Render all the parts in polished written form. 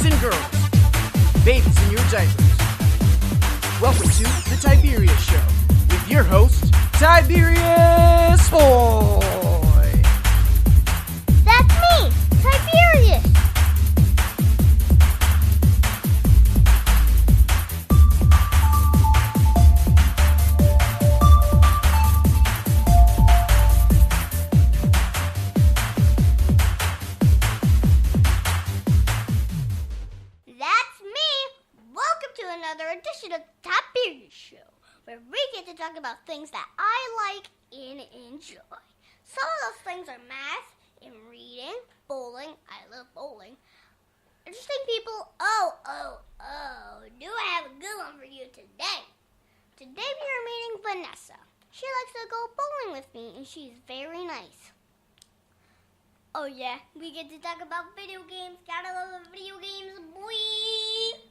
and girls, babies in your diapers. Welcome to the Tiberius Show with your host, Tiberius Boy. That's me, Tiberius. That's me. Welcome to another edition of the Tiberius Show, where we get to talk about things that I like and enjoy. Some of those things are math and reading, bowling. I love bowling. Interesting people. Oh, do I have a good one for you today? Today we are meeting Vanessa. She likes to go bowling with me, and she's very nice. Oh yeah, we get to talk about video games. Gotta love the video games, boy.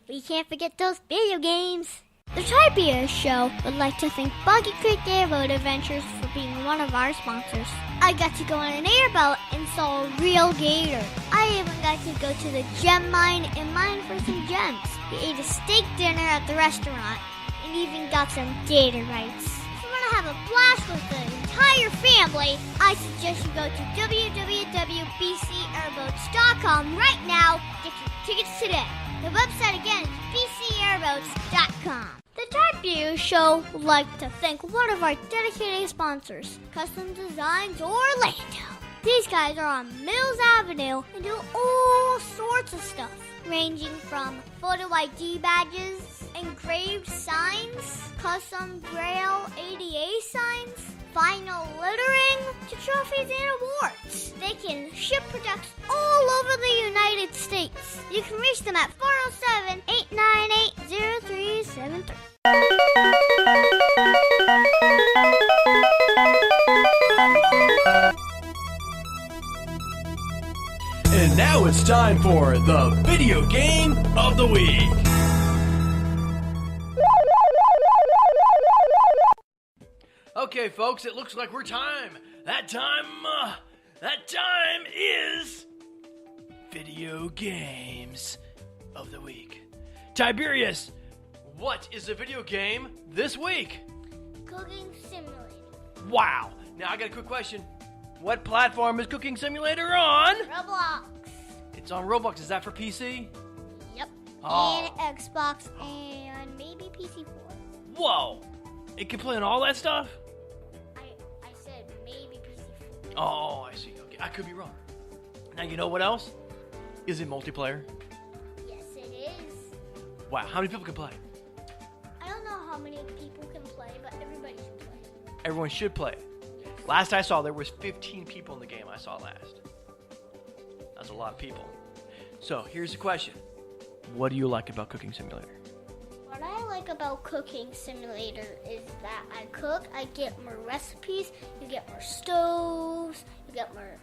We can't forget those video games. The Tiberius Show would like to thank Buggy Creek Airboat Adventures for being one of our sponsors. I got to go on an airboat and saw a real gator. I even got to go to the gem mine and mine for some gems. We ate a steak dinner at the restaurant and even got some gator bites. If you want to have a blast with the entire family, I suggest you go to www.bcairboats.com right now. Get your tickets today. The website again is bcairboats.com. The Tiberius Show would like to thank one of our dedicated sponsors, Custom Designs Orlando. These guys are on Mills Avenue and do all sorts of stuff, ranging from photo ID badges, engraved signs, custom Braille ADA signs, vinyl lettering, to trophies and awards. They can ship products all over the United States. You can reach them at 407-898-0373. And now it's time for the video game of the week. Okay, folks, it looks like we're time. That time is video games of the week. Tiberius, what is the video game this week? Cooking Simulator. Wow. Now I got a quick question. What platform is Cooking Simulator on? Roblox. It's on Roblox. Is that for PC? Yep. Oh. And Xbox and maybe PC4. Whoa. It can play on all that stuff? I said maybe PC4. Oh, I see. Okay, I could be wrong. Now, you know what else? Is it multiplayer? Yes, it is. Wow, how many people can play? I don't know how many people can play, but everybody should play. Everyone should play. Last I saw, there was 15 people in the game I saw last. That's a lot of people. So, here's the question. What do you like about Cooking Simulator? What I like about Cooking Simulator is that I cook, I get more recipes, you get more stoves, you get more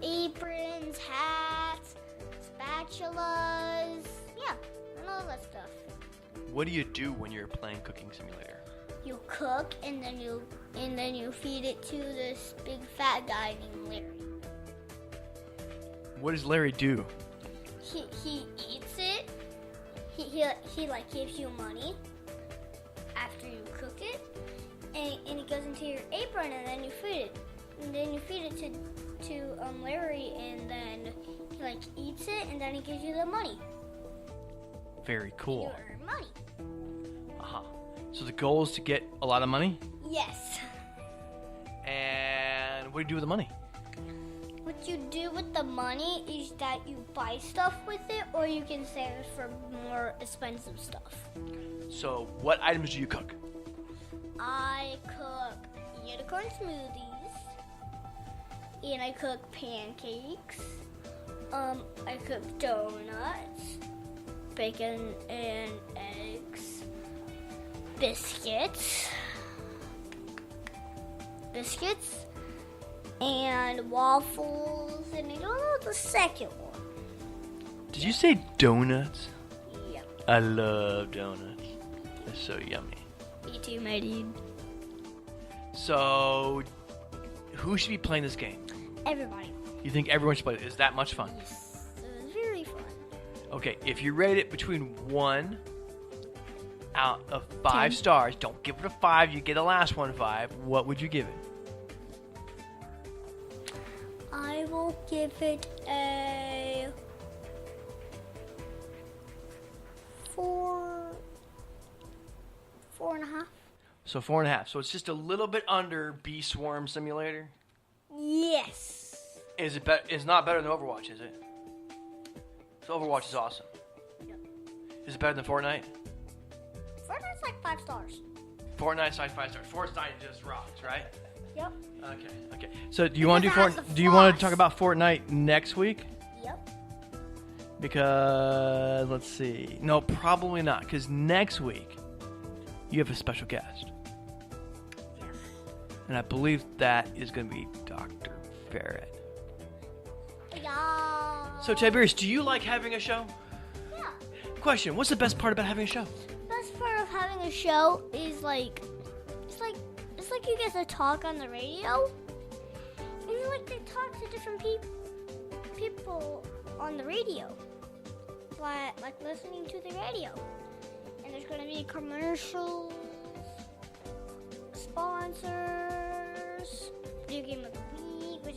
aprons, hats, spatulas, yeah, and all that stuff. What do you do when you're playing Cooking Simulator? You cook and then you feed it to this big fat guy named Larry. What does Larry do? He eats it. He like gives you money after you cook it, and it goes into your apron, and then you feed it. And then you feed it to Larry, and then he like eats it, and then he gives you the money. Very cool. You earn money. Uh-huh. So the goal is to get a lot of money? Yes. And what do you do with the money? What you do with the money is that you buy stuff with it, or you can save it for more expensive stuff. So what items do you cook? I cook unicorn smoothies, and I cook pancakes. I cook donuts, bacon and eggs, biscuits, and waffles, and I don't know the second one. Did you say donuts? Yep. I love donuts. They're so yummy. Me too, my dude. So, who should be playing this game? Everybody. You think everyone should play it? Is that much fun? Yes, it was very fun. Okay, if you rate it between 1 out of 5 10. stars, don't give it a 5, you get the last one 5, what would you give it? I will give it a 4.5. So 4.5. So it's just a little bit under Bee Swarm Simulator. Yes. Is it better? It's not better than Overwatch, is it? So Overwatch is awesome. Yep. Is it better than Fortnite? Fortnite's like 5 stars. Fortnite's like 5 stars. Fortnite just rocks, right? Yep. Okay. So do you want to Because it has the do you want to flaws. talk about Fortnite next week? Yep. Because let's see. No, probably not. Because next week you have a special guest, Yes. and I believe that is going to be Dr. Ferret. Yeah. So Tiberius, do you like having a show? Yeah. Question: what's the best part about having a show? Best part of having a show is like it's like you get to talk on the radio. And you like to talk to different people on the radio. Like listening to the radio. And there's gonna be commercials, sponsors, video game of the week, which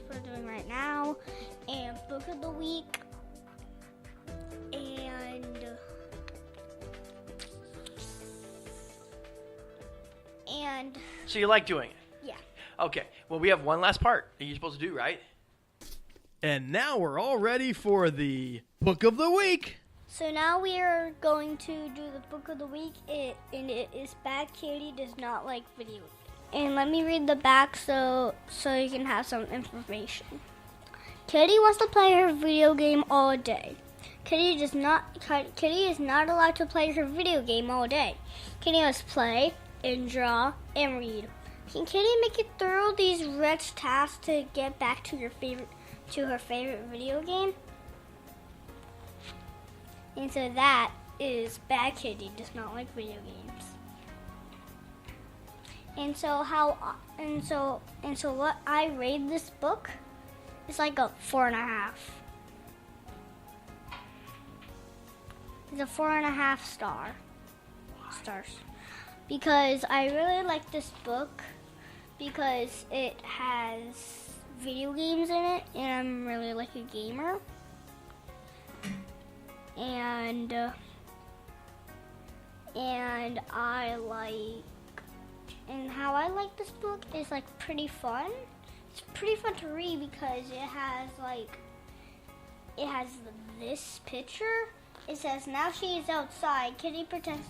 we're doing right now, and book of the week, and So you like doing it? yeah. Okay. Well, we have one last part that you're supposed to do, right? And now we're all ready for the book of the week. So now we are going to do the book of the week, and it is Bad Kitty Does Not Like Video. And let me read the back so you can have some information. Kitty wants to play her video game all day. Kitty is not allowed to play her video game all day. Kitty must play and draw and read. Can Kitty make it through these wretched tasks to get back to her favorite video game? And so that is Bad Kitty Does Not Like Video Games. And so what I rate this book is like a 4.5. It's a 4.5 stars. Because I really like this book because it has video games in it, and I'm really like a gamer. And how I like this book is like pretty fun. It's pretty fun to read because it has this picture. It says, "Now she is outside. Kitty pretends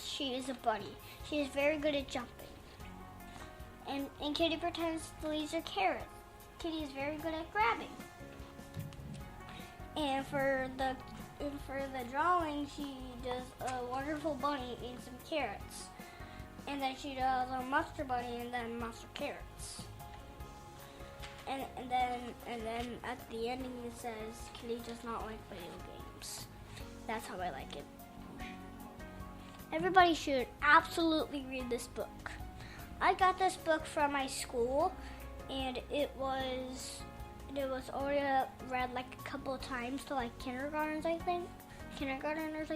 she is a bunny. She is very good at jumping. And Kitty pretends to leave her carrot. Kitty is very good at grabbing. And for the drawing, she does a wonderful bunny and some carrots. And then she does a monster bunny and then monster carrots. And then at the ending it says, Kitty does not like video games. That's how I like it. Everybody should absolutely read this book. I got this book from my school, and it was already read like a couple of times to like kindergartners, I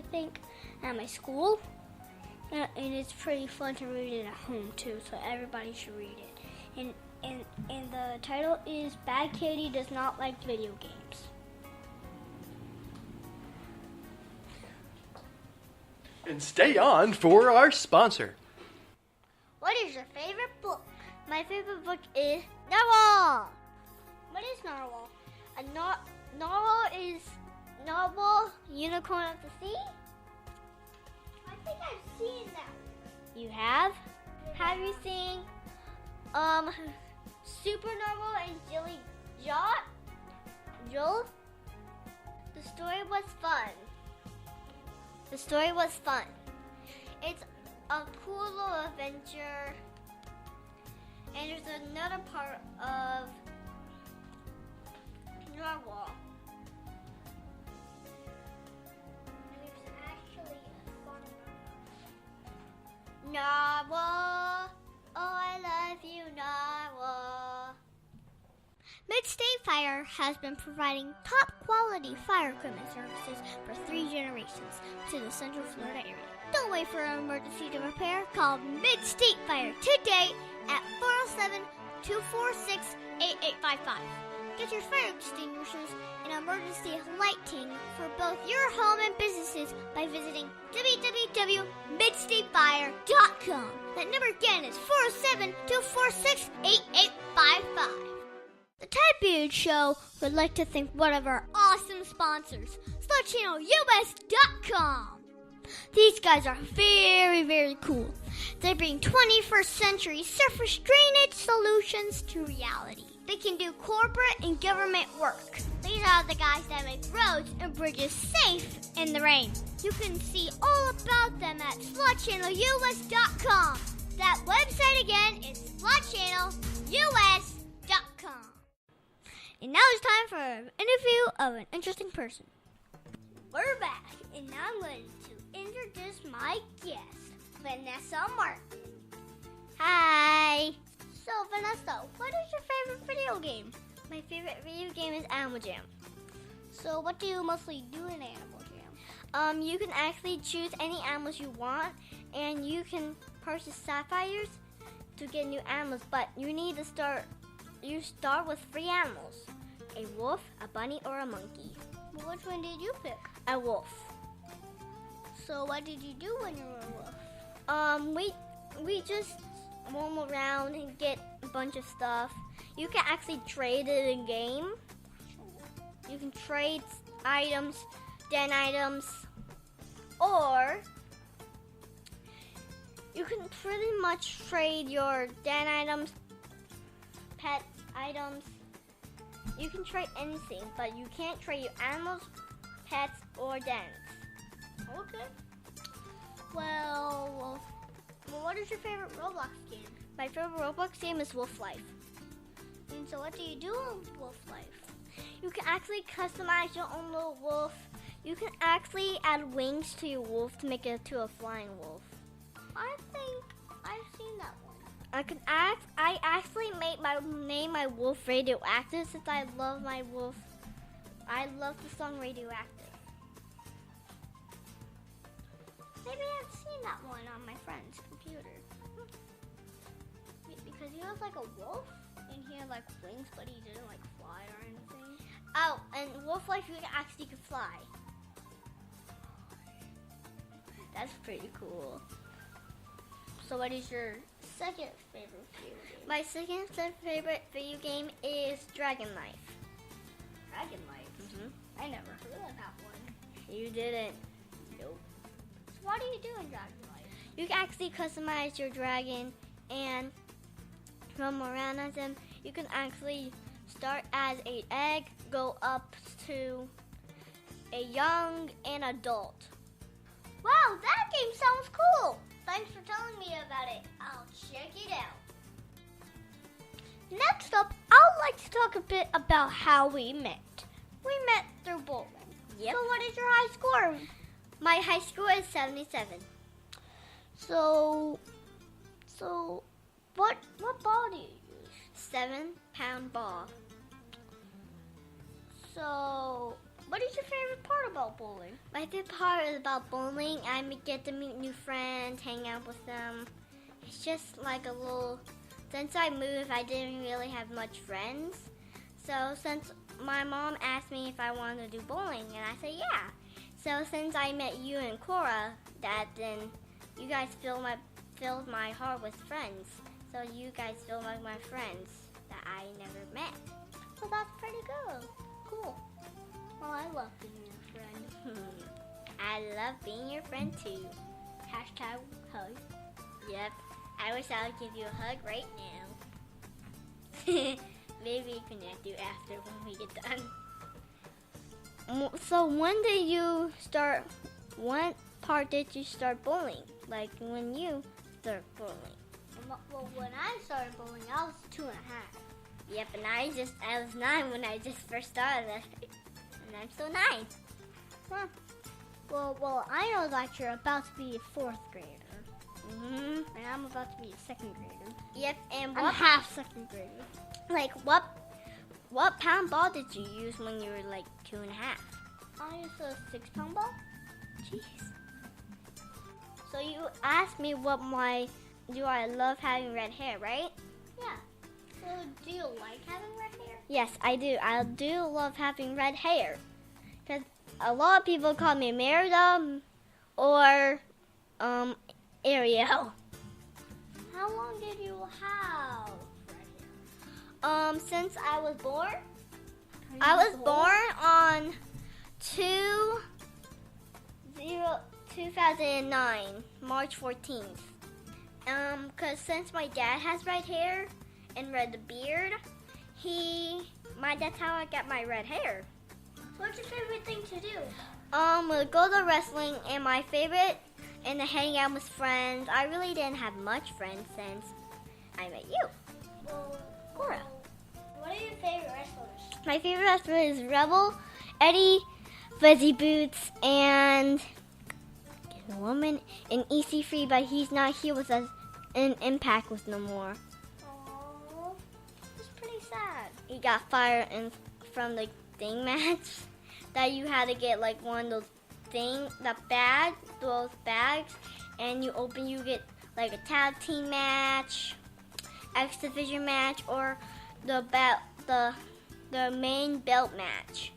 think, at my school. And it's pretty fun to read it at home too, so everybody should read it. And the title is Bad Kitty Does Not Like Video Games. And stay on for our sponsor. What is your favorite book? My favorite book is Narwhal. What is Narwhal? Narwhal is Narwhal, Unicorn of the Sea. I think I've seen that. You have? Have you seen Super Narwhal and Jilly Joel? The story was fun. It's a cool little adventure. And there's another part of Narwhal. There's actually a fun Narwhal. Oh, I love you, Narwhal. Mid-State Fire has been providing top-quality fire equipment services for 3 generations to the Central Florida area. Don't wait for an emergency to repair. Call Mid-State Fire today at 407-246-8855. Get your fire extinguishers and emergency lighting for both your home and businesses by visiting www.midstatefire.com. That number again is 407-246-8855. The Tiberius Show would like to thank one of our awesome sponsors, SlotChannelUS.com. These guys are very, very cool. They bring 21st century surface drainage solutions to reality. They can do corporate and government work. These are the guys that make roads and bridges safe in the rain. You can see all about them at SlotChannelUS.com. That website again is SlotChannelUS.com. And now it's time for an interview of an interesting person. We're back, and now I'm going to introduce my guest, Vanessa Martin. Hi. So, Vanessa, what is your favorite video game? My favorite video game is Animal Jam. So, what do you mostly do in Animal Jam? You can actually choose any animals you want, and you can purchase sapphires to get new animals, but you need to start with 3 animals: a wolf, a bunny, or a monkey. Well, which one did you pick? A wolf. So what did you do when you were a wolf? We just roam around and get a bunch of stuff. You can actually trade it in game. You can trade items, den items, or you can pretty much trade your den items, pet items. You can trade anything, but you can't trade your animals, pets, or dens. Okay. Well, what is your favorite Roblox game? My favorite Roblox game is Wolf Life. And so what do you do in Wolf Life? You can actually customize your own little wolf. You can actually add wings to your wolf to make it to a flying wolf. I think I've seen that one. I actually name my wolf Radioactive since I love my wolf. I love the song Radioactive. Maybe I've seen that one on my friend's computer. Because he was like a wolf and he had like wings, but he didn't like fly or anything. Oh, and Wolf Life you actually could fly. That's pretty cool. So what is your second favorite video game? My second favorite video game is Dragon Life. Dragon Life? Mm-hmm. I never heard of that one. You didn't? Nope. So what do you do in Dragon Life? You can actually customize your dragon and roam around as them. You can actually start as an egg, go up to a young and adult. Wow, that game sounds cool. Thanks for telling me about it. I'll check it out. Next up, I would like to talk a bit about how we met. We met through bowling. Yep. So what is your high score? My high score is 77. So what ball do you use? 7-pound ball. So what is your favorite part about bowling? My favorite part is about bowling. I get to meet new friends, hang out with them. It's just like a little... Since I moved, I didn't really have much friends. So since my mom asked me if I wanted to do bowling, and I said yeah. So since I met you and Cora, then you guys filled my heart with friends. So you guys feel like my friends that I never met. So that's pretty cool. Well, I love being your friend. I love being your friend too. Hashtag hug. Yep. I wish I would give you a hug right now. Maybe we can do after when we get done. So when did you start? What part did you start bowling? Like when you started bowling? Well, when I started bowling, I was 2.5. Yep, and I was 9 when I just first started it. And I'm still 9. Huh. Well, I know that you're about to be a 4th grader. Mm-hmm. And I'm about to be a 2nd grader. Yep, and I'm half 2nd grader. Like, what What pound ball did you use when you were like 2.5? I used a 6-pound ball. Jeez. So you asked me do I love having red hair, right? Yeah. So do you like having red hair? Yes, I do. I do love having red hair. Because a lot of people call me Merida or Ariel. How long did you have red hair? Since I was born. I was born on 2009, March 14th. Cause since my dad has red hair and red beard, that's how I got my red hair. What's your favorite thing to do? We'll go to wrestling, and my favorite, and to hang out with friends. I really didn't have much friends since I met you, Cora. What are your favorite wrestlers? My favorite wrestler is Rebel, Eddie, Fuzzy Boots, and a woman in EC3, but he's not here with us in Impact with no more. Aww, that's pretty sad. He got fired from the thing match that you had to get like one of those those bags, and you get like a tag team match, X Division match, or the main belt match.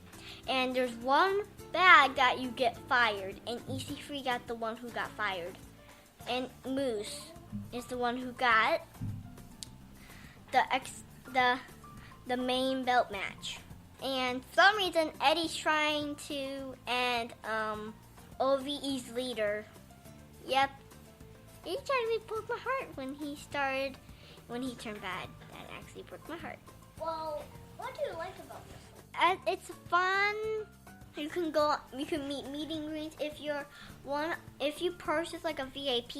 And there's one bag that you get fired, and EC3 got the one who got fired, and Moose is the one who got the main belt match. And for some reason Eddie's trying to end OVE's leader. Yep, he tried to break my heart when he turned bad. That actually broke my heart. Well, what do you like about this? It's fun. You can meet and greets. If you purchase like a VIP,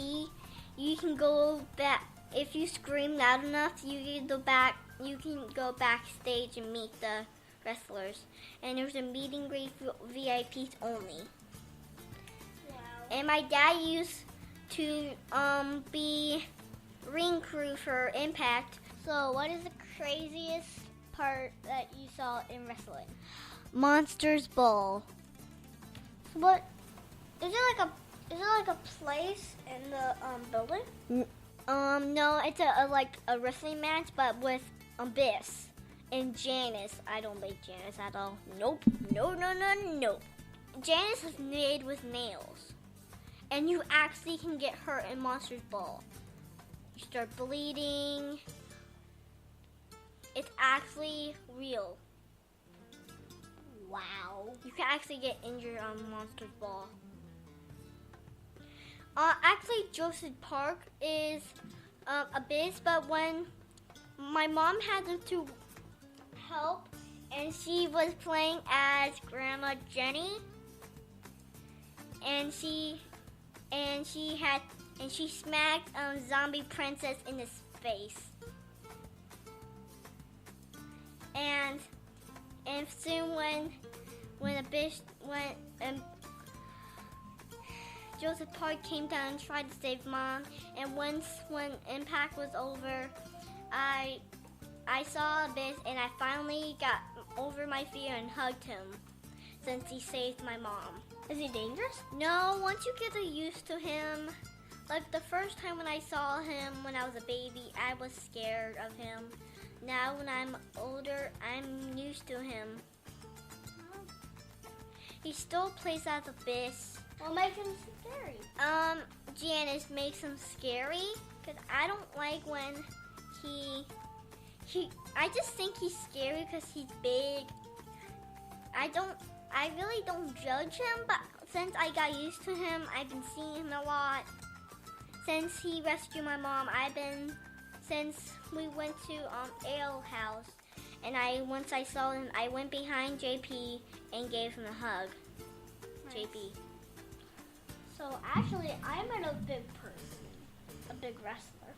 you can go back. If you scream loud enough, you can go backstage and meet the wrestlers. And there's a meet and greet for VIPs only. Wow. And my dad used to be ring crew for Impact. So what is the craziest part that you saw in wrestling? Monsters Ball. What is it like a place in the building? No, it's a wrestling match, but with Abyss and Janice. I don't like Janice at all. Nope. No. Janice is made with nails, and you actually can get hurt in Monsters Ball. You start bleeding. It's actually real. Wow. You can actually get injured on Monsters Ball. Actually, Joseph Park is Abyss, but when my mom had to help, and she was playing as Grandma Jenny, and she smacked Zombie Princess in his face. And soon when Joseph Park came down and tried to save Mom, and when Impact was over, I saw Abyss, and I finally got over my fear and hugged him since he saved my mom. Is he dangerous? No, once you get used to him. Like the first time when I saw him when I was a baby, I was scared of him. Now when I'm older, I'm used to him. He still plays as Abyss. What makes him scary? Janice makes him scary because I don't like when I just think he's scary because he's big. I really don't judge him, but since I got used to him, I've been seeing him a lot. Since he rescued my mom, since we went to Ale House, and once I saw him, I went behind JP and gave him a hug. Nice. JP. So actually, I met a big person, a big wrestler,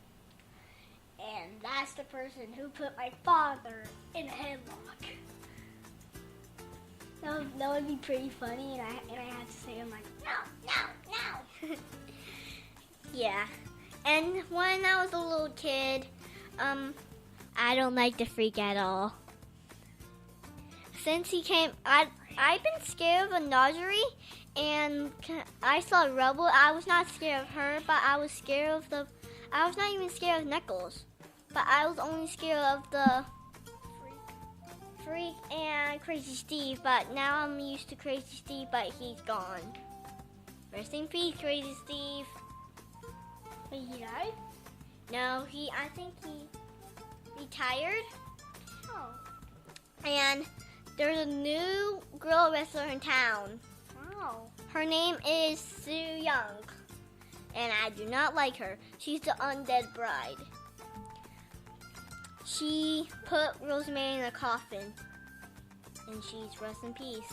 and that's the person who put my father in a headlock. That would be pretty funny, and I had to say, I'm like, no. Yeah, and when I was a little kid, I don't like the Freak at all. since he came, I've been scared of a Nodgery, and I saw Rebel. I was not scared of her, but I was scared of I was not even scared of Knuckles, but I was only scared of the Freak and Crazy Steve. But now I'm used to Crazy Steve, but he's gone. Rest in peace, Crazy Steve. Wait, he died? No, I think he retired. Oh. And there's a new girl wrestler in town. Wow. Her name is Sue Young, and I do not like her. She's the undead bride. She put Rosemary in a coffin, and she's rest in peace.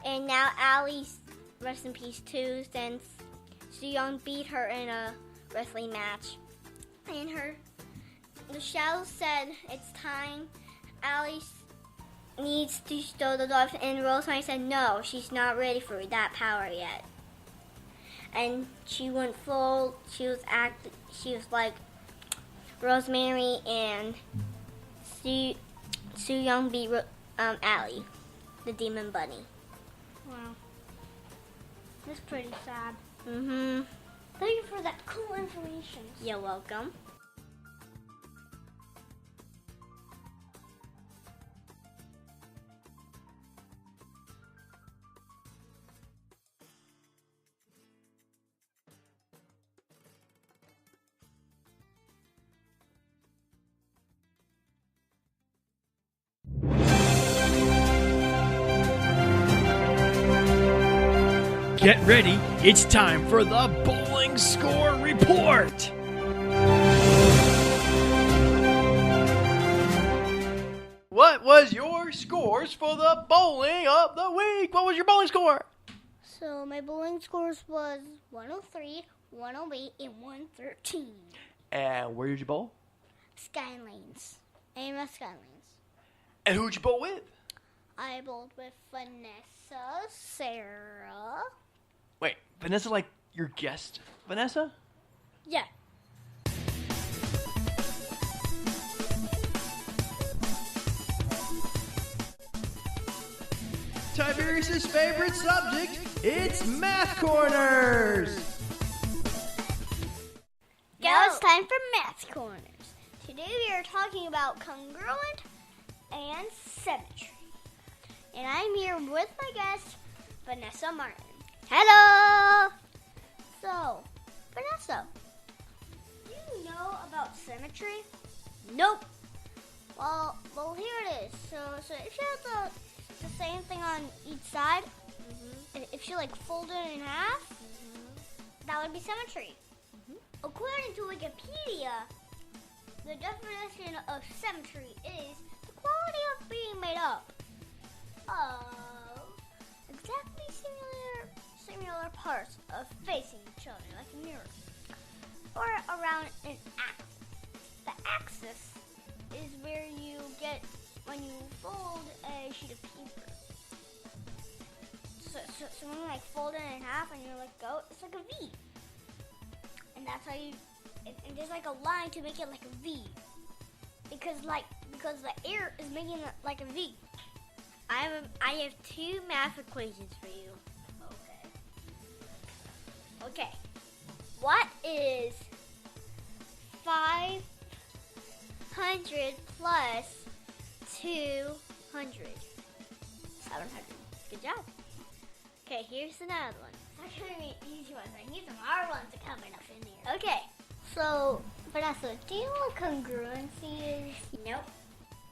And now Allie's rest in peace too, since Sue Young beat her in a wrestling match. And the shadow said it's time. Allie needs to stow the dogs, and Rosemary said no, she's not ready for that power yet. And she went full. She was like Rosemary, and Sue Young beat Allie, the demon bunny. Wow. That's pretty sad. Mhm. Thank you for that cool information. You're welcome. Get ready, it's time for the Bowling Score Report! What was your scores for the bowling of the week? What was your bowling score? So my bowling scores was 103, 108, and 113. And where did you bowl? Skylanes. AMS Skylanes. And who'd you bowl with? I bowled with Vanessa, Sarah. Wait, Vanessa, like your guest, Vanessa? Yeah. Tiberius' favorite subject, it's Math Corners! Now it's time for Math Corners. Today we are talking about congruent and symmetry. And I'm here with my guest, Vanessa Martin. Hello! So, Vanessa, do you know about symmetry? Nope. Well, here it is. So if you have the same thing on each side, if you like fold it in half, that would be symmetry. According to Wikipedia, the definition of symmetry is the quality of being made up of exactly similar parts of facing each other like a mirror, or around an axis. The axis is where you get when you fold a sheet of paper. So when you like fold it in half and you let go, it's like a V. And that's how and there's like a line to make it like a V. Because the air is making it like a V. I have two math equations for you. Okay. What is 500 plus 200? 700. Good job. Okay, here's another one. It's not going to be easy ones. I need some hard ones coming up in here. Okay. So, Vanessa, do you know what congruency is? Nope.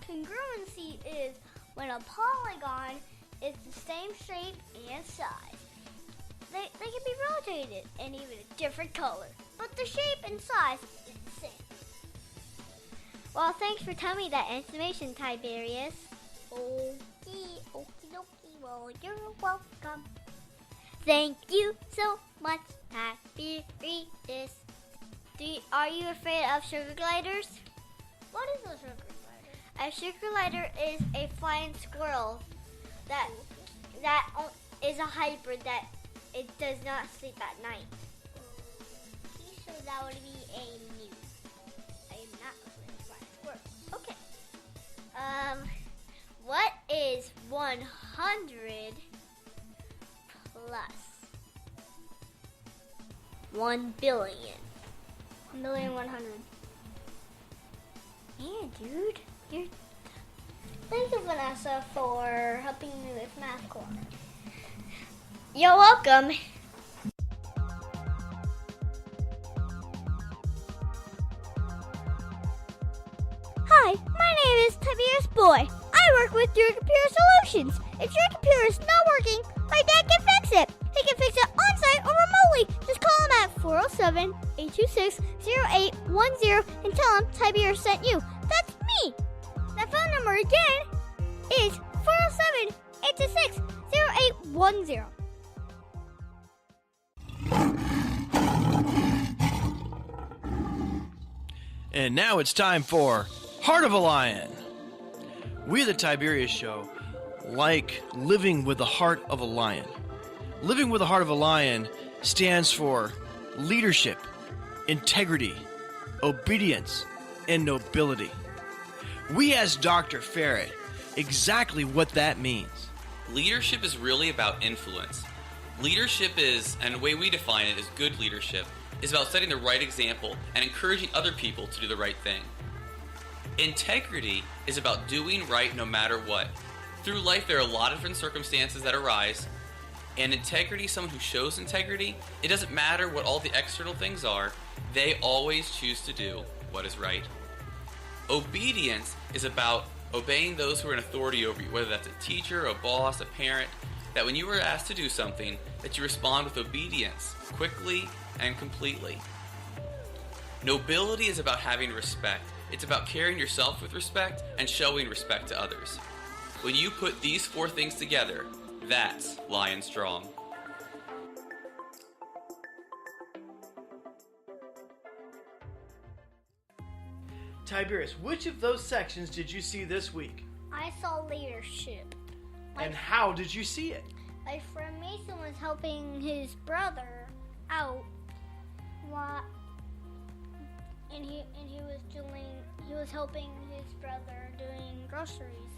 Congruency is when a polygon is the same shape and size. They can be rotated and even a different color, but the shape and size is the same. Well, thanks for telling me that information, Tiberius. Okie dokie. Well, you're welcome. Thank you so much, Tiberius. Are you afraid of sugar gliders? What is a sugar glider? A sugar glider is a flying squirrel that is a hybrid that it does not sleep at night. So that would be a new. I am not afraid of flying squirrels. Okay. What is 1 100 plus 1 billion. 1,100,000,000. Man, dude, you're... Thank you, Vanessa, for helping me with math class. You're welcome. Hi, my name is Tiberius Boy. I work with your computer solutions. If your computer is not working, my dad can fix it. He can fix it on-site or remotely. Just call him at 407-826-0810 and tell him Tiberius sent you. That's me. That phone number again is 407-826-0810. And now it's time for Heart of a Lion. We at the Tiberius Show like living with the heart of a lion. Living with the heart of a lion stands for leadership, integrity, obedience, and nobility. We asked Dr. Ferret exactly what that means. Leadership is really about influence. Leadership is, and the way we define it is good leadership, is about setting the right example and encouraging other people to do the right thing. Integrity is about doing right no matter what. Through life, there are a lot of different circumstances that arise, and integrity, someone who shows integrity, it doesn't matter what all the external things are, they always choose to do what is right. Obedience is about obeying those who are in authority over you, whether that's a teacher, a boss, a parent, that when you are asked to do something, that you respond with obedience, quickly and completely. Nobility is about having respect. It's about carrying yourself with respect and showing respect to others. When you put these four things together, that's Lion Strong. Tiberius, which of those sections did you see this week? I saw leadership. And how did you see it? My friend Mason was helping his brother out, and he was helping his brother doing groceries.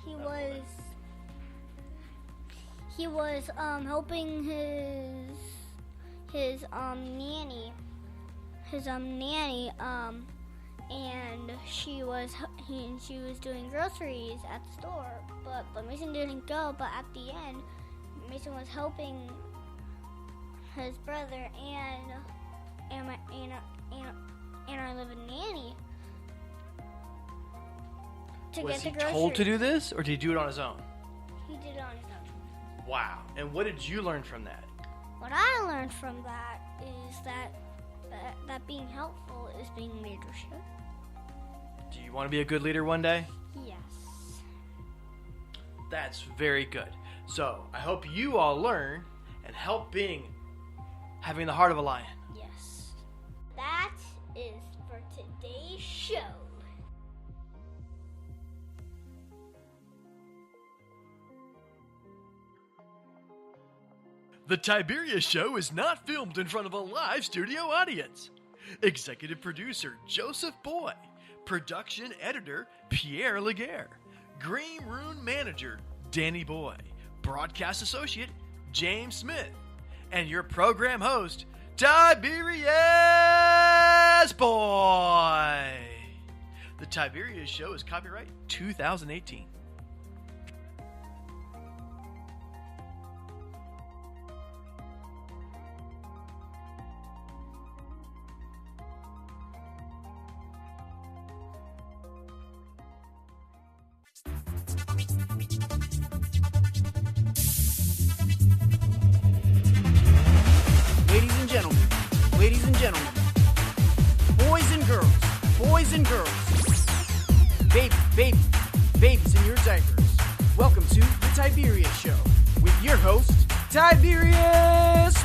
He was helping his nanny, and she was doing groceries at the store, but Mason didn't go. But at the end, Mason was helping his brother and our living nanny to Was get he the groceries. told to do this, or did he do it on his own? He did it on his own. Wow. And what did you learn from that? What I learned from that is that being helpful is being leadership. Do you want to be a good leader one day? Yes. That's very good. So, I hope you all learn and help having the heart of a lion. Yes. That is for today's show. The Tiberius Show is not filmed in front of a live studio audience. Executive producer Joseph Boy. Production editor Pierre Laguerre. Green Room manager Danny Boy. Broadcast associate James Smith. And your program host Tiberius Boy. The Tiberius Show is copyright 2018. Ladies and gentlemen, boys and girls, babies in your diapers. Welcome to the Tiberius Show with your host, Tiberius.